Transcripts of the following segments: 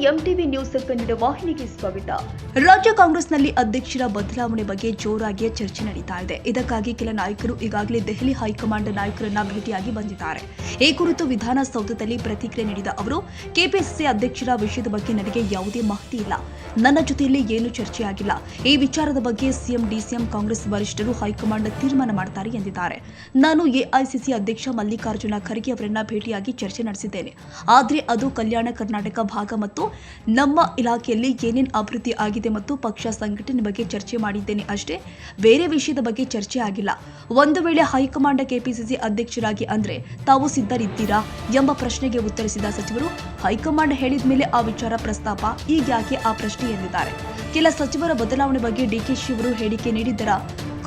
MTV news Kannada ವಾಹಿನಿಗೆ ಸ್ವಾಗತ. ರಾಜ್ಯ ಕಾಂಗ್ರೆಸ್ನಲ್ಲಿ ಅಧ್ಯಕ್ಷರ ಬದಲಾವಣೆ ಬಗ್ಗೆ ಜೋರಾಗಿ ಚರ್ಚೆ ನಡೀತಾ ಇದೆ. ಇದಕ್ಕಾಗಿ ಕೆಲ ನಾಯಕರು ಈಗಾಗಲೇ ದೆಹಲಿ ಹೈಕಮಾಂಡ್ ನಾಯಕರನ್ನ ಭೇಟಿಯಾಗಿ ಬಂದಿದ್ದಾರೆ. ಈ ಕುರಿತು ವಿಧಾನಸೌಧದಲ್ಲಿ ಪ್ರತಿಕ್ರಿಯೆ ನೀಡಿದ ಅವರು, ಕೆಪಿಸಿಸಿ ಅಧ್ಯಕ್ಷರ ವಿಷಯದ ಬಗ್ಗೆ ನನಗೆ ಯಾವುದೇ ಮಾಹಿತಿ ಇಲ್ಲ. ನನ್ನ ಜೊತೆಯಲ್ಲಿ ಏನು ಚರ್ಚೆಯಾಗಿಲ್ಲ. ಈ ವಿಚಾರದ ಬಗ್ಗೆ ಸಿಎಂ, ಡಿಸಿಎಂ, ಕಾಂಗ್ರೆಸ್ ವರಿಷ್ಠರು ಹೈಕಮಾಂಡ್ ತೀರ್ಮಾನ ಮಾಡ್ತಾರೆ ಎಂದಿದ್ದಾರೆ. ನಾನು ಎಐಸಿಸಿ ಅಧ್ಯಕ್ಷ ಮಲ್ಲಿಕಾರ್ಜುನ ಖರ್ಗೆ ಅವರನ್ನ ಭೇಟಿಯಾಗಿ ಚರ್ಚೆ ನಡೆಸಿದ್ದೇನೆ. ಆದರೆ ಅದು ಕಲ್ಯಾಣ ಕರ್ನಾಟಕ ಭಾಗ ಮತ್ತು ನಮ್ಮ ಇಲಾಖೆಯಲ್ಲಿ ಏನೇನು ಅಭಿವೃದ್ಧಿ ಆಗಿದೆ ಮತ್ತು ಪಕ್ಷ ಸಂಘಟನೆ ಬಗ್ಗೆ ಚರ್ಚೆ ಮಾಡಿದ್ದೇನೆ ಅಷ್ಟೇ. ಬೇರೆ ವಿಷಯದ ಬಗ್ಗೆ ಚರ್ಚೆ ಆಗಿಲ್ಲ. ಒಂದು ವೇಳೆ ಹೈಕಮಾಂಡ್ ಕೆಪಿಸಿಸಿ ಅಧ್ಯಕ್ಷರಾಗಿ ಅಂದ್ರೆ ತಾವು ಸಿದ್ಧರಿದ್ದೀರಾ ಎಂಬ ಪ್ರಶ್ನೆಗೆ ಉತ್ತರಿಸಿದ ಸಚಿವರು, ಹೈಕಮಾಂಡ್ ಹೇಳಿದ ಮೇಲೆ ಆ ವಿಚಾರ ಪ್ರಸ್ತಾಪ, ಈಗ ಯಾಕೆ ಆ ಪ್ರಶ್ನೆ ಎಂದಿದ್ದಾರೆ. ಕೆಲ ಸಚಿವರ ಬದಲಾವಣೆ ಬಗ್ಗೆ ಡಿಕೆಶಿ ಅವರು ಹೇಳಿಕೆ ನೀಡಿದ್ದರ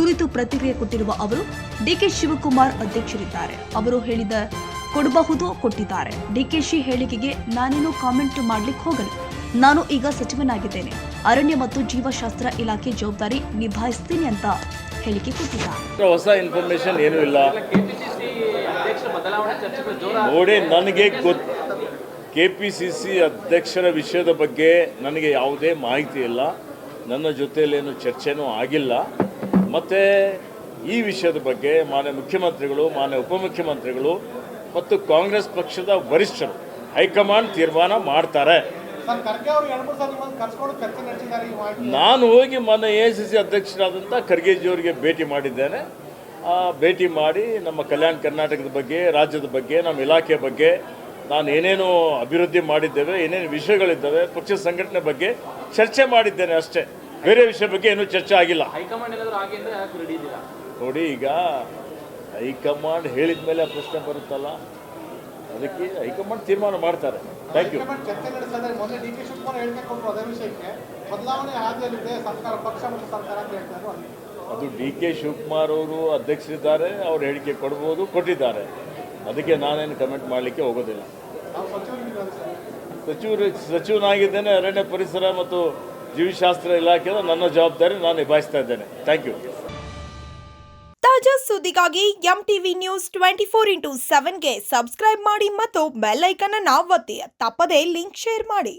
ಕುರಿತು ಪ್ರತಿಕ್ರಿಯೆ ಕೊಟ್ಟಿರುವ ಅವರು, ಡಿಕೆ ಶಿವಕುಮಾರ್ ಅಧ್ಯಕ್ಷರಿದ್ದಾರೆ, ಅವರು ಹೇಳಿದ ಕೊಡಬಹುದು, ಕೊಟ್ಟಿದ್ದಾರೆ. ಡಿಕೆಶಿ ಹೇಳಿಕೆಗೆ ನಾನೇನು ಕಾಮೆಂಟ್ ಮಾಡ್ಲಿಕ್ಕೆ ಹೋಗಲ್ಲ. ನಾನು ಈಗ ಸಚಿವನಾಗಿದ್ದೇನೆ, ಅರಣ್ಯ ಮತ್ತು ಜೀವಶಾಸ್ತ್ರ ಇಲಾಖೆ ಜವಾಬ್ದಾರಿ ನಿಭಾಯಿಸ್ತೀನಿ ಅಂತ ಹೇಳಿಕೆ ಕೊಟ್ಟಿದ್ದಾರೆ. ಹೊಸ ಇನ್ಫಾರ್ಮೇಶನ್ ಏನೂ ಇಲ್ಲ ನೋಡಿ. ನನಗೆ ಕೆಪಿಸಿಸಿ ಅಧ್ಯಕ್ಷರ ವಿಷಯದ ಬಗ್ಗೆ ನನಗೆ ಯಾವುದೇ ಮಾಹಿತಿ ಇಲ್ಲ. ನನ್ನ ಜೊತೆಯಲ್ಲೇನು ಚರ್ಚೆನೂ ಆಗಿಲ್ಲ. ಮತ್ತು ಈ ವಿಷಯದ ಬಗ್ಗೆ ಮಾನ್ಯ ಮುಖ್ಯಮಂತ್ರಿಗಳು, ಮಾನ್ಯ ಉಪಮುಖ್ಯಮಂತ್ರಿಗಳು ಮತ್ತು ಕಾಂಗ್ರೆಸ್ ಪಕ್ಷದ ವರಿಷ್ಠರು ಹೈಕಮಾಂಡ್ ತೀರ್ಮಾನ ಮಾಡ್ತಾರೆ. ನಾನು ಹೋಗಿ ಮೊನ್ನೆ ಎಐಸಿಸಿ ಅಧ್ಯಕ್ಷರಾದಂಥ ಖರ್ಗೆಜಿಯವರಿಗೆ ಭೇಟಿ ಮಾಡಿದ್ದೇನೆ. ಭೇಟಿ ಮಾಡಿ ನಮ್ಮ ಕಲ್ಯಾಣ ಕರ್ನಾಟಕದ ಬಗ್ಗೆ, ರಾಜ್ಯದ ಬಗ್ಗೆ, ನಮ್ಮ ಇಲಾಖೆ ಬಗ್ಗೆ, ನಾನು ಏನೇನು ಅಭಿವೃದ್ಧಿ ಮಾಡಿದ್ದೇವೆ, ಏನೇನು ವಿಷಯಗಳಿದ್ದಾವೆ, ಪಕ್ಷ ಸಂಘಟನೆ ಬಗ್ಗೆ ಚರ್ಚೆ ಮಾಡಿದ್ದೇನೆ ಅಷ್ಟೇ. ಬೇರೆ ವಿಷಯ ಬಗ್ಗೆ ಏನೂ ಚರ್ಚೆ ಆಗಿಲ್ಲ. ನೋಡಿ, ಈಗ ಹೈಕಮಾಂಡ್ ಹೇಳಿದ ಮೇಲೆ ಆ ಪ್ರಶ್ನೆ ಬರುತ್ತಲ್ಲ, ಅದಕ್ಕೆ ಹೈಕಮಾಂಡ್ ತೀರ್ಮಾನ ಮಾಡ್ತಾರೆ. Thank you. ಅದು ಡಿಕೆ ಶಿವಕುಮಾರ್ ಅವರು ಅಧ್ಯಕ್ಷರಿದ್ದಾರೆ, ಅವ್ರು ಹೇಳಿಕೆ ಕೊಡ್ಬೋದು, ಕೊಟ್ಟಿದ್ದಾರೆ. ಅದಕ್ಕೆ ನಾನೇನು ಕಮೆಂಟ್ ಮಾಡಲಿಕ್ಕೆ ಹೋಗೋದಿಲ್ಲ. ಸಚಿವನಾಗಿದ್ದೇನೆ. ಅರಣ್ಯ ಪರಿಸರ ಮತ್ತು ಜೀವಶಾಸ್ತ್ರ ಇಲಾಖೆಯ ನನ್ನ ಜವಾಬ್ದಾರಿ ನಾನು ನಿಭಾಯಿಸ್ತಾ ಇದ್ದೇನೆ. Thank you. ತಾಜಾ ಸುದ್ದಿಗಾಗಿ ಎಂಟಿವಿ ನ್ಯೂಸ್ 24x7ಗೆ ಸಬ್ಸ್ಕ್ರೈಬ್ ಮಾಡಿ ಮತ್ತು ಬೆಲ್ ಐಕಾನ್ ಅನ್ನು ಒತ್ತಿ. ತಪ್ಪದೇ ಲಿಂಕ್ ಶೇರ್ ಮಾಡಿ.